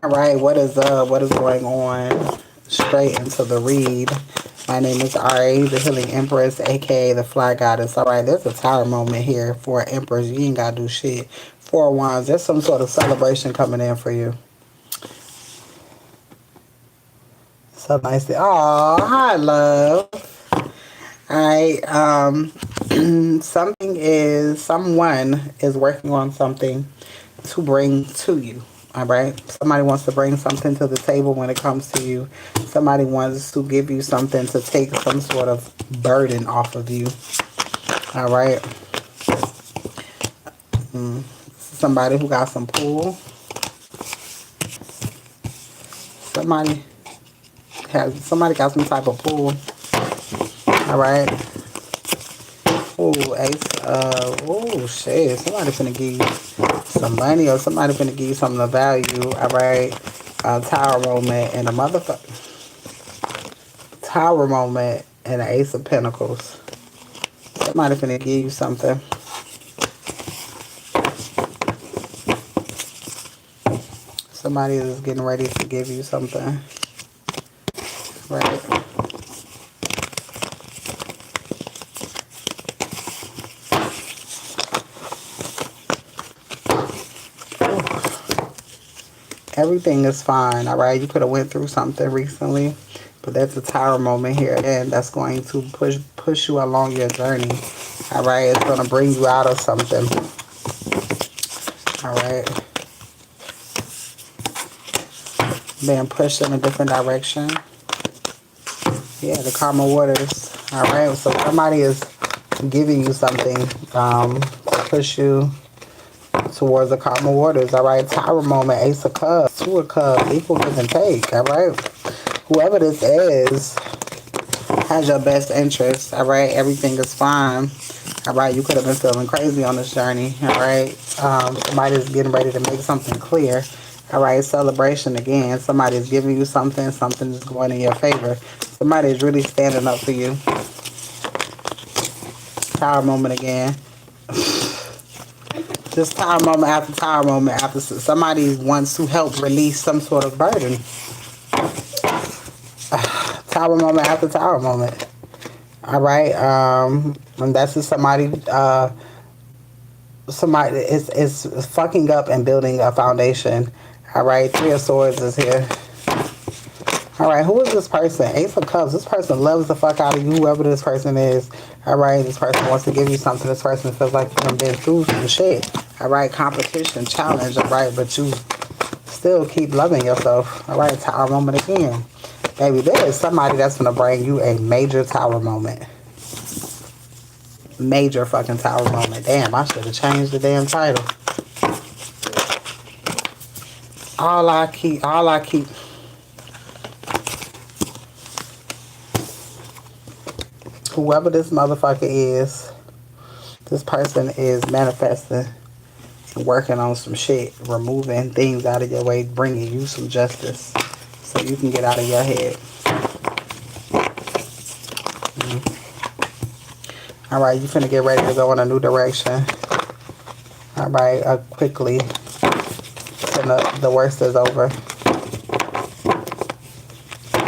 All right, what is up? What is going on? Straight into the read. My name is Ari, the Healing Empress, aka the Fly Goddess. All right, there's a tower moment here for Empress. You ain't gotta do shit. Four of Wands. There's some sort of celebration coming in for you. So nice. Oh, hi, love. All right. Someone is working on something to bring to you. All right. Somebody wants to bring something to the table when it comes to you. Somebody wants to give you something to take some sort of burden off of you. All right. Somebody who got some pull. Somebody got some type of pull. All right. Oh, ace. Oh, shit. Somebody finna give you some money, or somebody finna give you something of value. All right. Tower moment and a motherfucker. Tower moment and an ace of pentacles. Somebody finna give you something. Somebody is getting ready to give you something. Right. Everything is fine, all right? You could have went through something recently, but that's a tower moment here, and that's going to push you along your journey, all right? It's going to bring you out of something, all right? Being pushed in a different direction. Yeah, the karma waters, all right? So somebody is giving you something to push you towards the karma waters, all right? Tower moment, ace of cups, two of cups, equal give and take, all right? Whoever this is has your best interest, all right? Everything is fine, all right? You could have been feeling crazy on this journey, all right? Somebody's getting ready to make something clear, all right? Celebration again. Somebody's giving you something. Something is going in your favor. Somebody is really standing up for you. Tower moment again. Just tower moment after somebody wants to help release some sort of burden. Tower moment after tower moment. All right. And that's just somebody is fucking up and building a foundation. All right. Three of Swords is here. All right, who is this person? Ace of Cups. This person loves the fuck out of you, whoever this person is. All right, this person wants to give you something. This person feels like you've been through some shit. All right, competition, challenge. All right, but you still keep loving yourself. All right, tower moment again. Baby, there is somebody that's going to bring you a major tower moment. Major fucking tower moment. Damn, I should have changed the damn title. All I keep. Whoever this motherfucker is, this person is manifesting and working on some shit, removing things out of your way, bringing you some justice so you can get out of your head. All right, you finna get ready to go in a new direction. All right, quickly. The worst is over.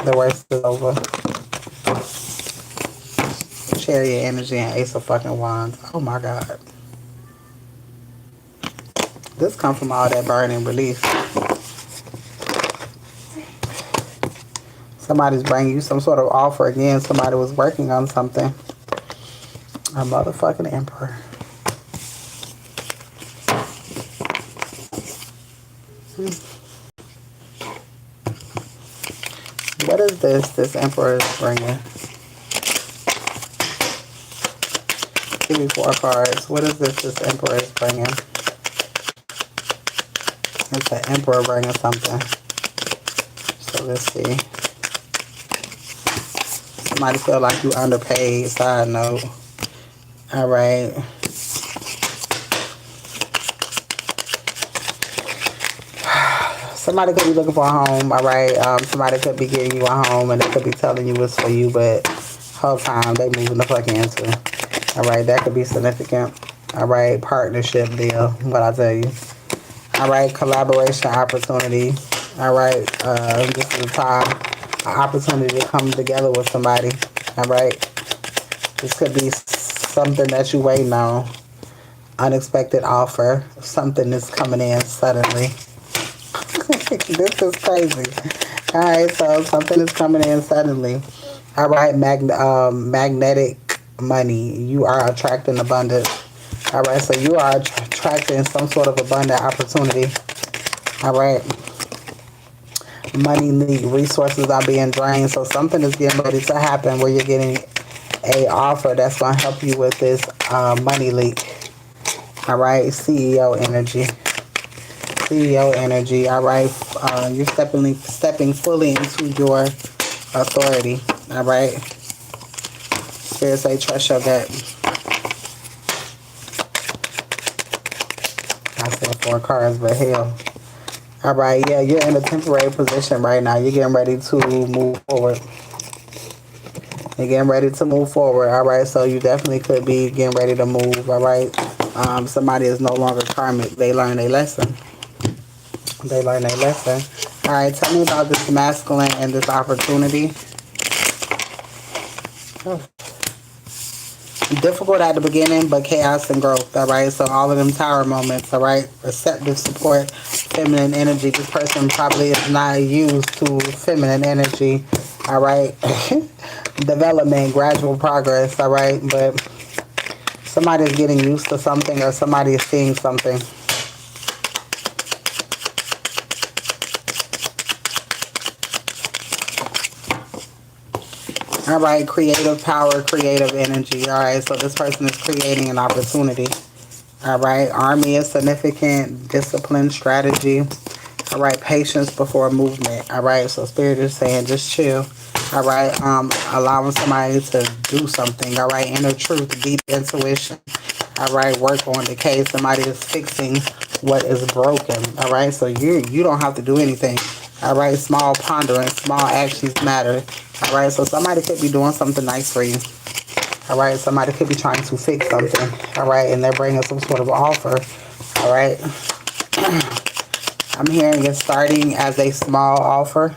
The worst is over. Chariot energy and Ace of fucking Wands. Oh my God. This comes from all that burning release. Somebody's bringing you some sort of offer again. Somebody was working on something. A motherfucking Emperor. What is this Emperor is bringing? Give me 4 cards. What is this Emperor is bringing? It's the Emperor bringing something. So let's see. Somebody feel like you underpaid. Side note. All right. Somebody could be looking for a home. All right. Somebody could be getting you a home, and they could be telling you it's for you, but whole time they moving the fuck into. All right. That could be significant. All right. Partnership deal. What I tell you. All right. Collaboration opportunity. All right. This is a time, an opportunity to come together with somebody. All right. This could be something that you waiting on. Unexpected offer. Something is coming in suddenly. This is crazy. All right. So something is coming in suddenly. All right. Magnetic money. You are attracting abundance. All right. So you are attracting some sort of abundant opportunity. All right. Money leak, resources are being drained, so something is getting ready to happen where you're getting a offer that's going to help you with this money leak. All right, CEO energy. CEO energy. All right, you're stepping fully into your authority. All right. Spirit say trust your gut. I said 4 cards, but hell. All right, yeah, you're in a temporary position right now. You're getting ready to move forward. You're getting ready to move forward. All right, so you definitely could be getting ready to move. All right, somebody is no longer karmic. They learn a lesson. They learn a lesson. All right, tell me about this masculine and this opportunity. Oh. Difficult at the beginning, but chaos and growth. All right, so all of them tower moments. All right, receptive support, feminine energy. This person probably is not used to feminine energy. All right, development, gradual progress. All right, but somebody is getting used to something, or somebody is seeing something. All right, creative power, creative energy. All right, so this person is creating an opportunity. All right, army is significant, discipline, strategy. All right, patience before movement. All right, so spirit is saying just chill. All right, allowing somebody to do something. All right, inner truth, deep intuition. All right, work on the case. Somebody is fixing what is broken. All right, so you don't have to do anything. All right, small pondering, small actions matter. All right, so somebody could be doing something nice for you. All right, somebody could be trying to fix something. All right, and they're bringing some sort of offer. All right, I'm hearing it starting as a small offer.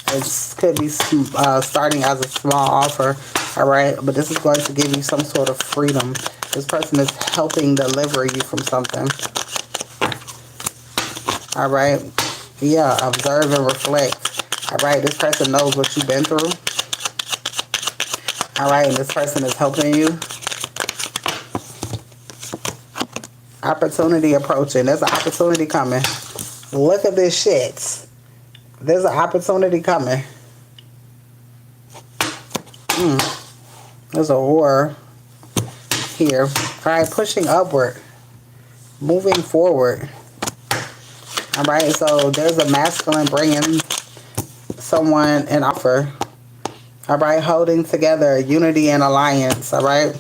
It could be starting as a small offer. All right, but this is going to give you some sort of freedom. This person is helping deliver you from something. All right, yeah, observe and reflect. All right, this person knows what you've been through. All right, and this person is helping you. Opportunity approaching. There's an opportunity coming. Look at this shit. There's an opportunity coming. There's a war here. All right, pushing upward. Moving forward. All right, so there's a masculine bringing someone an offer. All right, holding together, unity and alliance. All right,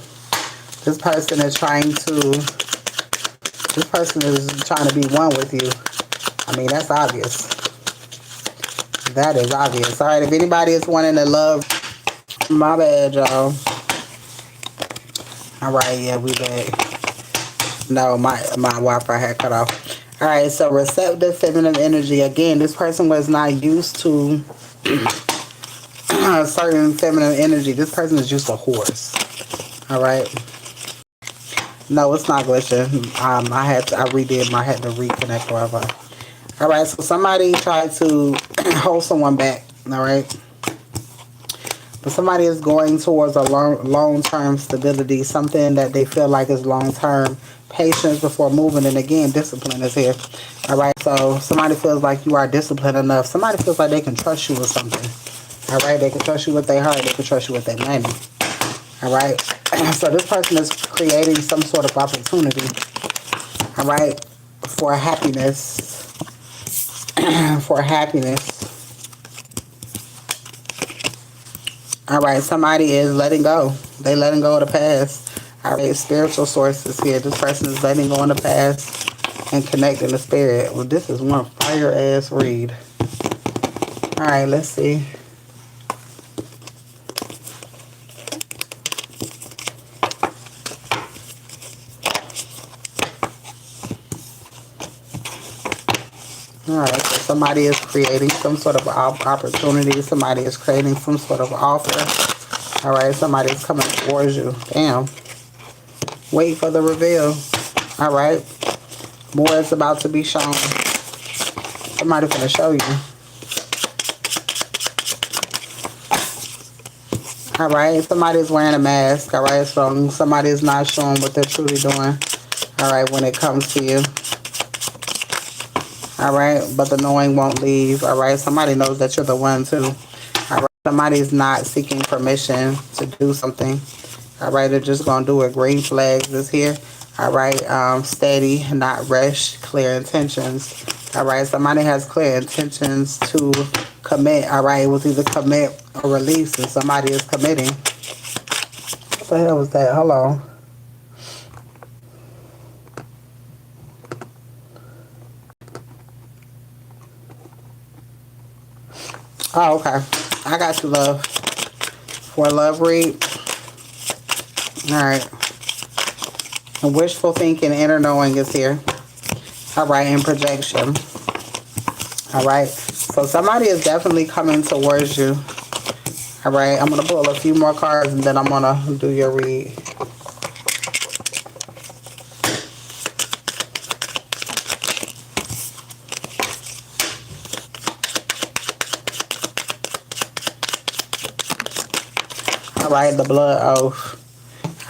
this person is trying to be one with you. I mean, that's obvious. That is obvious. All right, if anybody is wanting to love, my bad, y'all. All right, yeah, we back. No, my Wi-Fi had cut off. All right, so receptive feminine energy. Again, this person was not used to certain feminine energy. This person is used to horse. All right. No, it's not glitching. I had to reconnect Wi-Fi. All right, so somebody tried to hold someone back. All right. But somebody is going towards a long-term stability, something that they feel like is long-term. Patience before moving, and again, discipline is here. All right, so somebody feels like you are disciplined enough. Somebody feels like they can trust you with something. All right, they can trust you with their heart. They can trust you with their money. All right, so this person is creating some sort of opportunity. All right, for happiness. For happiness. All right, somebody is letting go. They letting go of the past. All right, spiritual sources here. This person is letting go of the past and connecting the spirit. Well, this is one fire-ass read. All right, let's see. Alright, so somebody is creating some sort of opportunity. Somebody is creating some sort of offer. Alright, somebody is coming towards you. Damn. Wait for the reveal. Alright. More is about to be shown. Somebody's gonna show you. Alright, somebody's wearing a mask. Alright, so somebody is not showing what they're truly doing. Alright, when it comes to you. Alright, but the knowing won't leave. Alright, somebody knows that you're the one too. Alright, somebody's not seeking permission to do something. Alright, they're just gonna do it. Green flags is here. Alright, steady, not rush, clear intentions. Alright, somebody has clear intentions to commit. Alright, it was either commit or release, and somebody is committing. What the hell was that? Hold on. Oh, okay. I got you, love. For a love read. Alright. And wishful thinking, inner knowing is here. Alright, and projection. Alright. So somebody is definitely coming towards you. Alright, I'm going to pull a few more cards and then I'm going to do your read. Alright, the blood oath.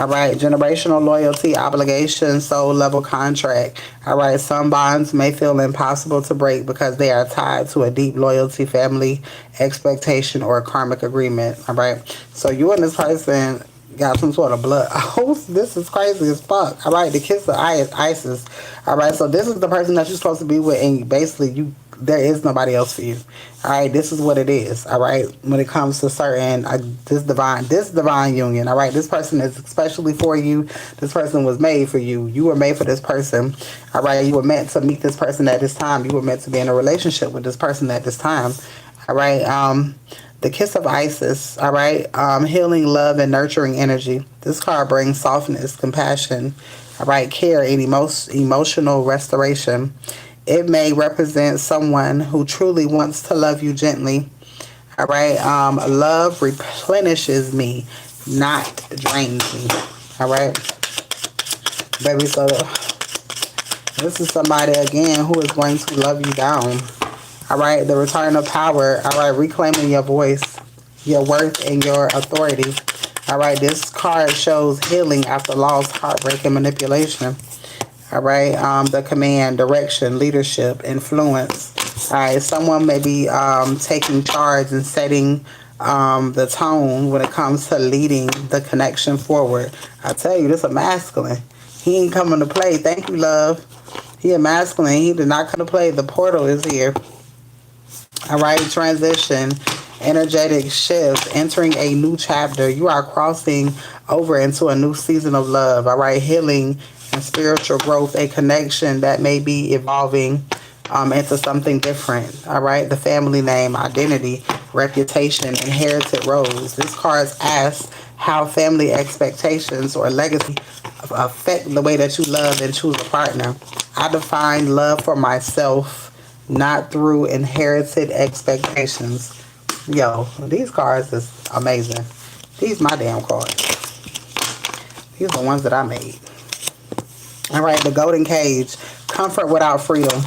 Alright, generational loyalty, obligation, soul level contract. Alright, some bonds may feel impossible to break because they are tied to a deep loyalty, family, expectation, or karmic agreement. Alright, so you and this person got some sort of blood oath. This is crazy as fuck. Alright, the kiss of Isis. Alright, so this is the person that you're supposed to be with, and basically there is nobody else for you. Alright, this is what it is. Alright, when it comes to certain this divine union. Alright, this person is especially for you. This person was made for you. You were made for this person. Alright, you were meant to meet this person at this time. You were meant to be in a relationship with this person at this time. Alright, the kiss of Isis. Alright, healing, love, and nurturing energy. This card brings softness, compassion, alright, care, and emotional restoration. It may represent someone who truly wants to love you gently. All right. Love replenishes me, not drains me. All right. Baby, so this is somebody, again, who is going to love you down. All right. The return of power. All right. Reclaiming your voice, your worth, and your authority. All right. This card shows healing after loss, heartbreak, and manipulation. All right, the command, direction, leadership, influence. All right, someone may be taking charge and setting the tone when it comes to leading the connection forward. I tell you, this is a masculine. He ain't coming to play. Thank you, love. He a masculine. He did not come to play. The portal is here. All right, transition, energetic shift, entering a new chapter. You are crossing over into a new season of love. All right, healing and spiritual growth, a connection that may be evolving into something different. All right, the family name, identity, reputation, inherited roles. This card asks how family expectations or legacy affect the way that you love and choose a partner. I define love for myself, not through inherited expectations. Yo, these cards is amazing. These my damn cards. These are the ones that I made. All right, the golden cage, comfort without freedom.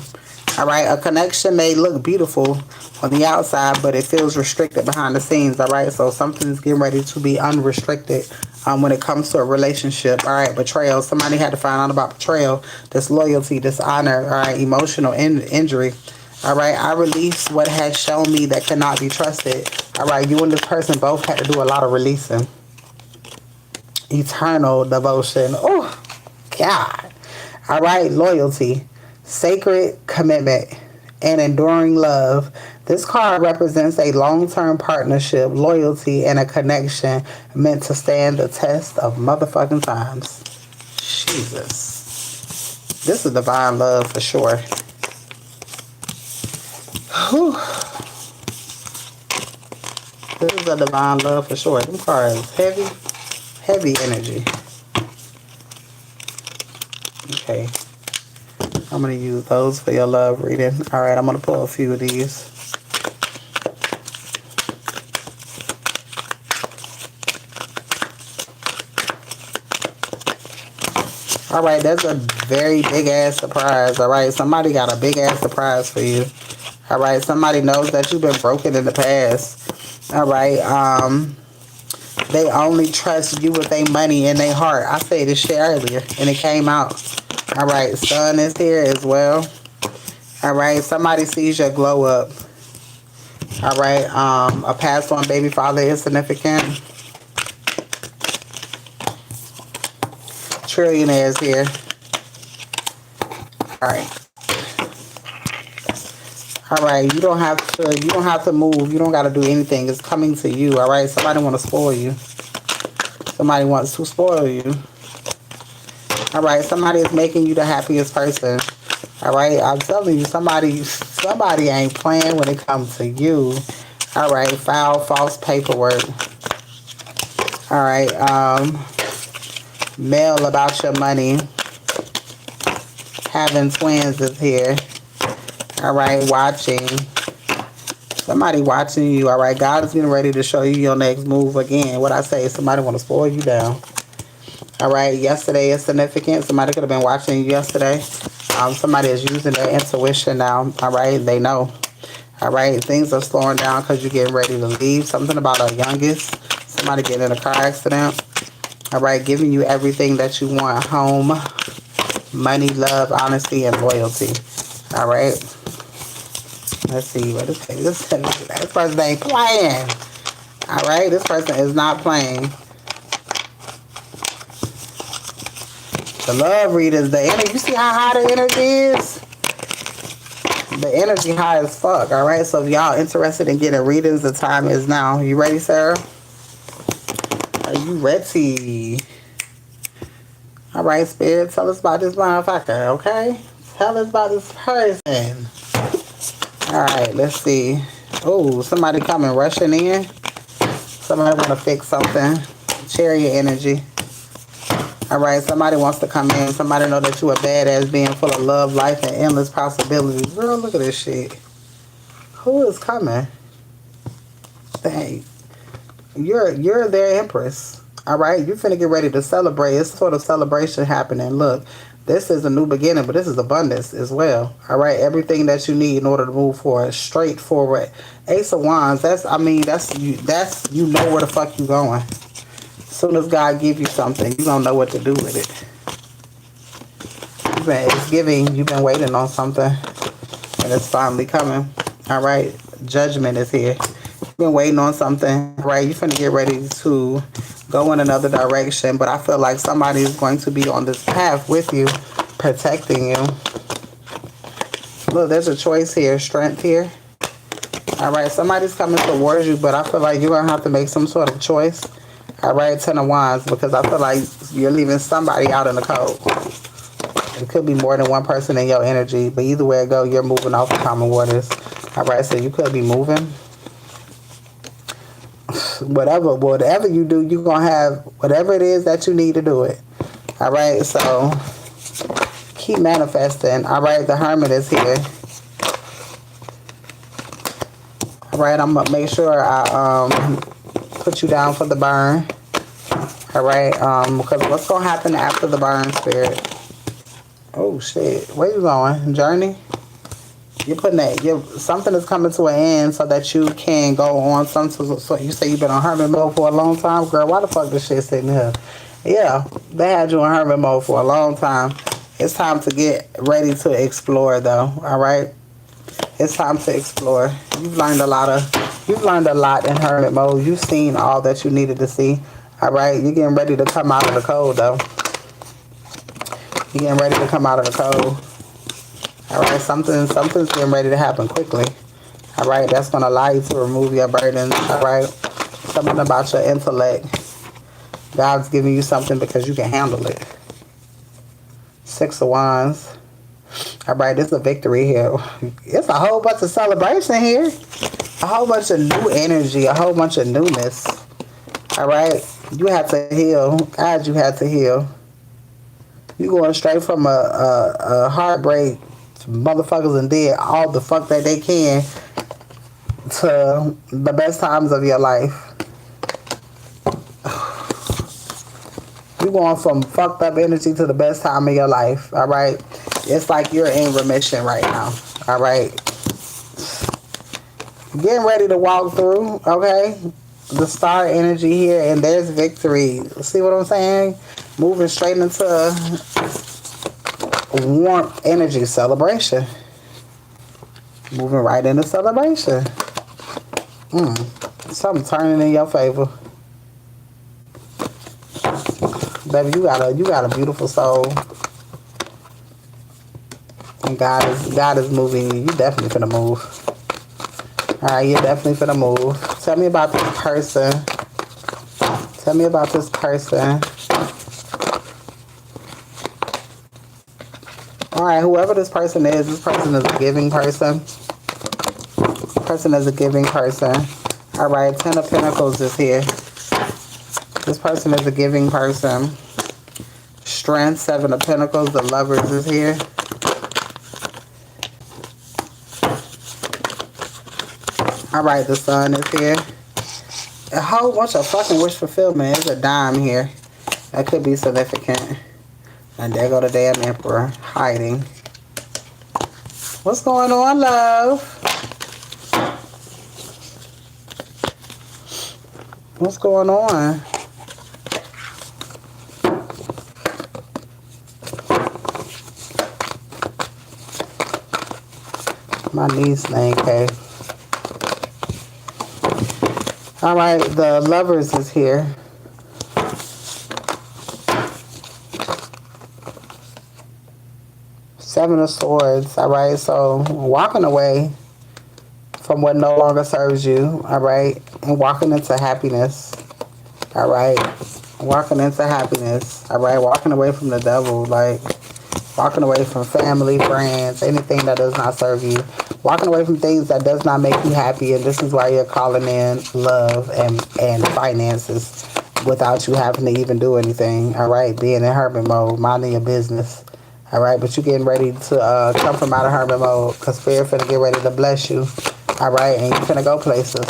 All right, a connection may look beautiful on the outside, but it feels restricted behind the scenes. All right, so something's getting ready to be unrestricted when it comes to a relationship. All right, betrayal. Somebody had to find out about betrayal, disloyalty, dishonor, all right, emotional injury. All right, I release what has shown me that cannot be trusted. All right, you and this person both had to do a lot of releasing. Eternal devotion. Oh, God. All right, loyalty, sacred commitment, and enduring love. This card represents a long-term partnership, loyalty, and a connection meant to stand the test of motherfucking times. Jesus. This is divine love for sure. Whew. This is a divine love for sure. Them cards heavy, heavy energy. Okay. I'm going to use those for your love reading. All right, I'm going to pull a few of these. All right, that's a very big ass surprise. All right, somebody got a big ass surprise for you. All right, somebody knows that you've been broken in the past. All right, they only trust you with their money and their heart. I said this shit earlier and it came out. All right, sun is here as well. All right, somebody sees your glow up. All right, a passed on baby father is significant. Trillionaires here. All right, you don't have to move. You don't got to do anything. It's coming to you. All right, somebody want to spoil you. Somebody wants to spoil you. All right, somebody is making you the happiest person. All right, I'm telling you, somebody ain't playing when it comes to you. All right, file false paperwork. All right, mail about your money. Having twins is here. All right, watching. Somebody watching you. All right, God is getting ready to show you your next move again. What I say, somebody want to spoil you down. All right, yesterday is significant. Somebody could have been watching you yesterday. Somebody is using their intuition now. All right, they know. All right, things are slowing down because you're getting ready to leave. Something about a youngest. Somebody getting in a car accident. All right, giving you everything that you want. Home, money, love, honesty, and loyalty. All right. Let's see. What is this? This person ain't playing. All right. This person is not playing. The love readers, the energy. You see how high the energy is? The energy high as fuck. All right. So if y'all interested in getting readings, the time is now. You ready, Sarah? Are you ready? All right, Spirit. Tell us about this motherfucker, okay? Tell us about this person. All right. Let's see. Oh, somebody coming rushing in. Somebody want to fix something. Chariot energy. All right, somebody wants to come in. Somebody know that you a badass being full of love, life, and endless possibilities. Girl, look at this shit. Who is coming? Dang. You're their empress. All right, you're finna get ready to celebrate. It's sort of celebration happening. Look, this is a new beginning, but this is abundance as well. All right, everything that you need in order to move forward, straightforward. Ace of Wands. That's you know where the fuck you going. As soon as God give you something, you don't know what to do with it. It's giving. You've been waiting on something, and it's finally coming. All right, judgment is here. You've been waiting on something. All right, you're finna get ready to go in another direction, but I feel like somebody is going to be on this path with you, protecting you. Look, there's a choice here, strength here. All right, somebody's coming towards you, but I feel like you're gonna have to make some sort of choice. All right, Ten of Wands, because I feel like you're leaving somebody out in the cold. It could be more than one person in your energy, but either way it go, you're moving off the common waters. All right, so you could be moving. Whatever you do, you're going to have whatever it is that you need to do it. All right, so keep manifesting. All right, the Hermit is here. All right, I'm going to make sure I put you down for the burn. All right, because what's going to happen after the burn, Spirit? Oh, shit. Where you going? Journey? You're putting that, something is coming to an end so that you can go on something. So you say you've been on hermit mode for a long time? Girl, why the fuck this shit sitting here? Yeah, they had you in hermit mode for a long time. It's time to get ready to explore, though. All right? It's time to explore. You've learned a lot in hermit mode. You've seen all that you needed to see. All right? You're getting ready to come out of the cold, though. You're getting ready to come out of the cold. All right, something's getting ready to happen quickly. All right, that's going to allow you to remove your burdens. All right, something about your intellect. God's giving you something because you can handle it. Six of Wands. All right, this is a victory here. It's a whole bunch of celebration here. A whole bunch of new energy, a whole bunch of newness. All right, you have to heal. God, you had to heal. You going straight from a heartbreak to motherfuckers and did all the fuck that they can to the best times of your life. You going from fucked up energy to the best time of your life. All right. It's like you're in remission right now. All right. Getting ready to walk through. Okay. The star energy here, and there's victory. See what I'm saying? Moving straight into warmth energy celebration. Moving right into celebration. Something turning in your favor. Baby, you got a beautiful soul. And God is moving you. You definitely finna move. Alright, you're definitely finna move. Tell me about this person. Tell me about this person. Alright, whoever this person is a giving person. This person is a giving person. Alright, 10 of Pentacles is here. This person is a giving person. Strength, 7 of Pentacles, the Lovers is here. Alright, the Sun is here. A whole bunch of fucking wish fulfillment. There's a dime here. That could be significant. And there go the damn Emperor hiding. What's going on, love? What's going on? My niece name, Kay. Alright, the Lovers is here. Seven of Swords. Alright, so walking away from what no longer serves you. Alright, and walking into happiness. Alright, walking into happiness. Alright, walking away from the devil. Like, walking away from family, friends, anything that does not serve you. Walking away from things that does not make you happy, and this is why you're calling in love and finances without you having to even do anything. All right, being in hermit mode, minding your business. All right, but you're getting ready to come from out of hermit mode because Spirit finna get ready to bless you. All right, and you're finna go places.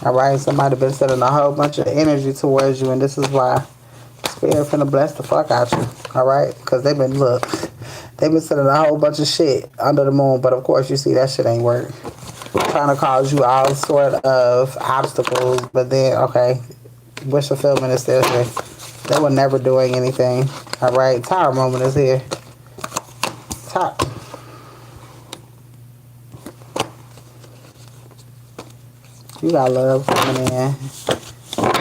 All right, somebody been sending a whole bunch of energy towards you, and this is why Spirit finna bless the fuck out you, alright? Because they've been sending a whole bunch of shit under the moon, but of course you see that shit ain't work. Trying to cause you all sort of obstacles, but then, okay, wish fulfillment is still here. They were never doing anything, alright? Tower moment is here. Top. You got love coming in.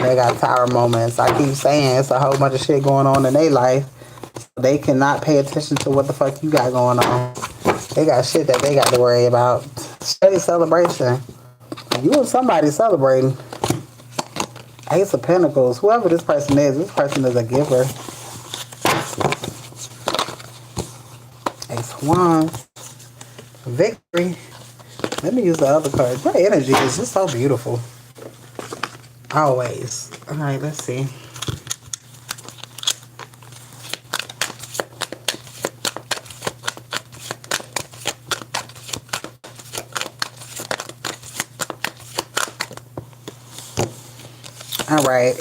They got tower moments. I keep saying it's a whole bunch of shit going on in their life. They cannot pay attention to what the fuck you got going on. They got shit that they got to worry about. Steady celebration. You and somebody celebrating. Ace of Pentacles. Whoever this person is a giver. Ace of Wands. Victory. Let me use the other card. Your energy is just so beautiful. Always. All right, let's see. All right.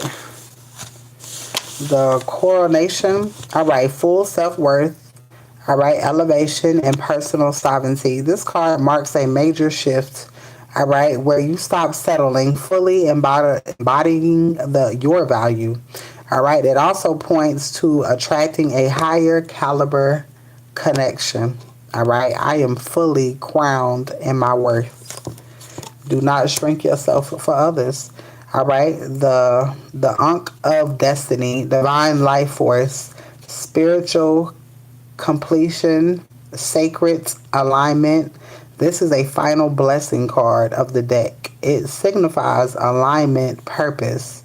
The coronation. All right, full self-worth. All right, elevation and personal sovereignty. This card marks a major shift. All right, where you stop settling, fully embodying your value. All right, it also points to attracting a higher caliber connection. All right, I am fully crowned in my worth. Do not shrink yourself for others. All right, the Ankh of Destiny, divine life force, spiritual completion, sacred alignment. This is a final blessing card of the deck. It signifies alignment, purpose,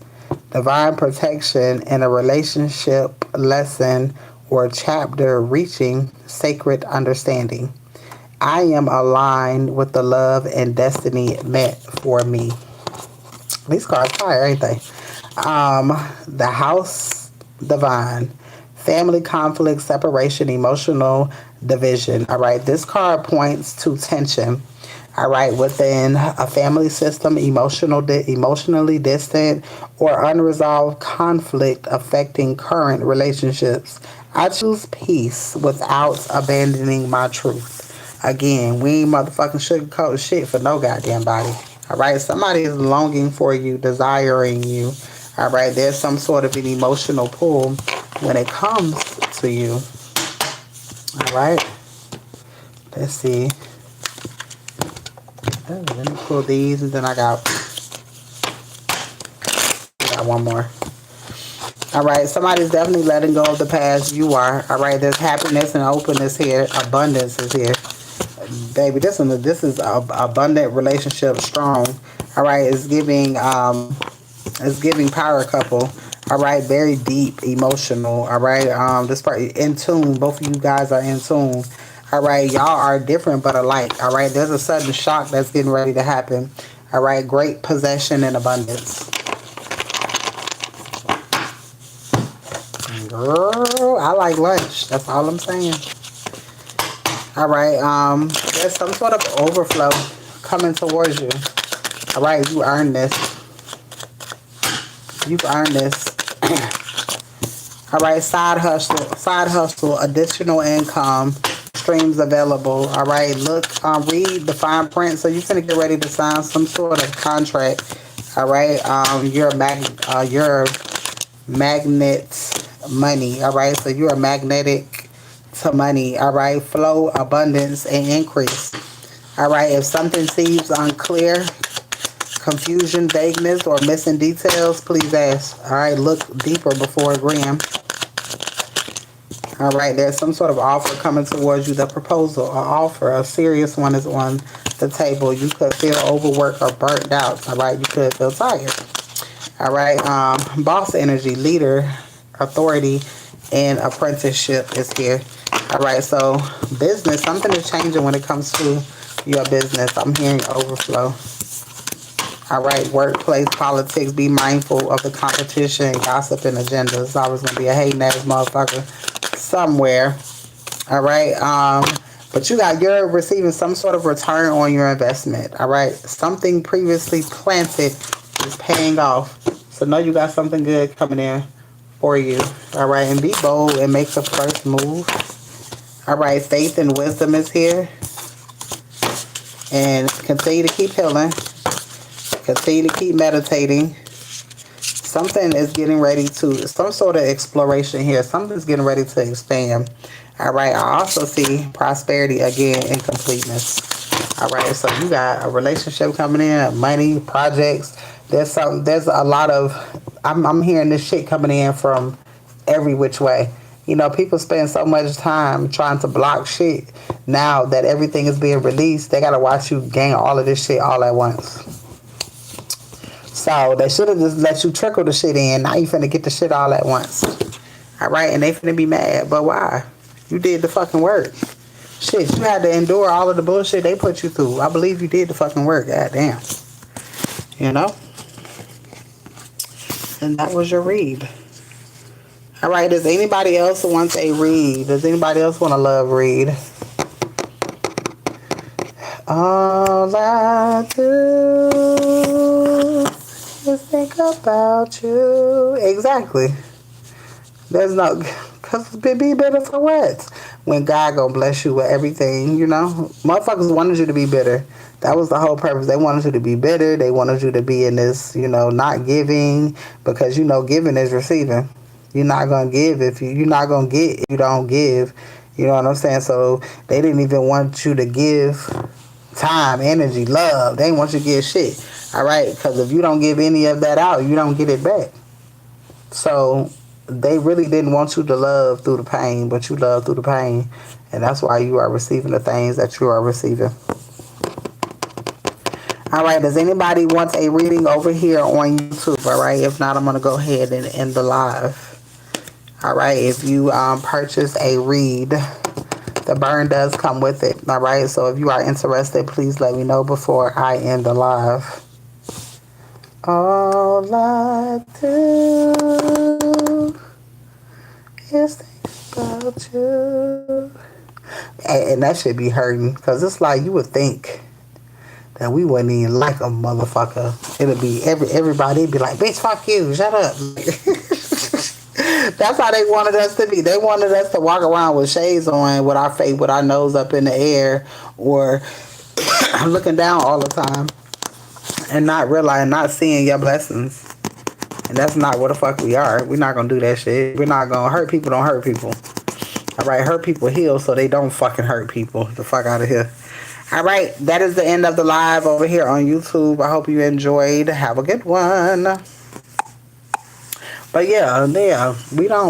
divine protection, and a relationship lesson or chapter reaching sacred understanding. I am aligned with the love and destiny meant for me. These cards fire, ain't they? The house divine, family conflict, separation, emotional division. All right, this card points to tension. All right, within a family system, emotionally distant or unresolved conflict affecting current relationships. I choose peace without abandoning my truth. Again, we ain't motherfucking sugarcoat shit for no goddamn body. All right, somebody is longing for you, desiring you. All right, there's some sort of an emotional pull when it comes to you. All right, let's see. Oh, let me pull these, and then I got one more. All right, somebody's definitely letting go of the past. You are. All right, there's happiness and openness here. Abundance is here. Baby, this is a abundant relationship, strong. All right, it's giving power couple. All right, very deep, emotional. All right, this part in tune. Both of you guys are in tune. All right, y'all are different but alike. All right, there's a sudden shock that's getting ready to happen. All right, great possession and abundance. Girl, I like lunch. That's all I'm saying. All right, there's some sort of overflow coming towards you. All right, you earned this. You've earned this. All right, side hustle, additional income, streams available. All right, look, read the fine print. So you're gonna get ready to sign some sort of contract. All right, you're magnet money. All right, so you are magnetic to money. All right, flow, abundance, and increase. All right, if something seems unclear, confusion, vagueness, or missing details, please ask. All right, look deeper before agreeing. All right, there's some sort of offer coming towards you. The proposal, or offer, a serious one is on the table. You could feel overworked or burnt out. All right, you could feel tired. All right, boss energy, leader, authority, and apprenticeship is here. All right, so business, something is changing when it comes to your business. I'm hearing overflow. All right, workplace politics, be mindful of the competition, gossip, and agendas. It's always going to be a hating ass motherfucker somewhere. All right, but you're receiving some sort of return on your investment. All right, something previously planted is paying off. So know you got something good coming in for you. All right, and be bold and make the first move. All right, faith and wisdom is here. And continue to keep healing. Continue to keep meditating. Something is getting ready to, some sort of exploration here. Something's getting ready to expand. All right, I also see prosperity again and completeness. All right, so you got a relationship coming in, money, projects. There's a lot of, I'm hearing this shit coming in from every which way. You know, people spend so much time trying to block shit. Now that everything is being released, they got to watch you gain all of this shit all at once. So they should have just let you trickle the shit in. Now you finna get the shit all at once. All right, and they finna be mad. But why? You did the fucking work. Shit, you had to endure all of the bullshit they put you through. I believe you did the fucking work. God damn. You know? And that was your read. All right, does anybody else want a read? Does anybody else want a love read? All I do is think about you. Exactly. There's no, because be bitter for what? When God gonna bless you with everything, you know? Motherfuckers wanted you to be bitter. That was the whole purpose. They wanted you to be bitter. They wanted you to be in this, you know, not giving, because, you know, giving is receiving. You're not gonna give if you're not gonna get if you don't give. You know what I'm saying? So they didn't even want you to give time, energy, love. They didn't want you to give shit. All right? Because if you don't give any of that out, you don't get it back. So they really didn't want you to love through the pain, but you love through the pain. And that's why you are receiving the things that you are receiving. All right, does anybody want a reading over here on YouTube? All right, if not, I'm going to go ahead and end the live. All right, if you purchase a read, the burn does come with it. All right, so if you are interested, please let me know before I end the live. All I do is think about you. And that should be hurting. Because it's like you would think that we wouldn't even like a motherfucker. It'll be everybody be like, bitch, fuck you. Shut up. That's how they wanted us to be. They wanted us to walk around with shades on, with our face, with our nose up in the air, or looking down all the time, and not realizing, not seeing your blessings. And that's not what the fuck we are. We're not gonna do that shit. We're not gonna hurt people. Don't hurt people. All right, hurt people heal so they don't fucking hurt people. The fuck out of here. All right, that is the end of the live over here on YouTube. I hope you enjoyed. Have a good one. But yeah, we don't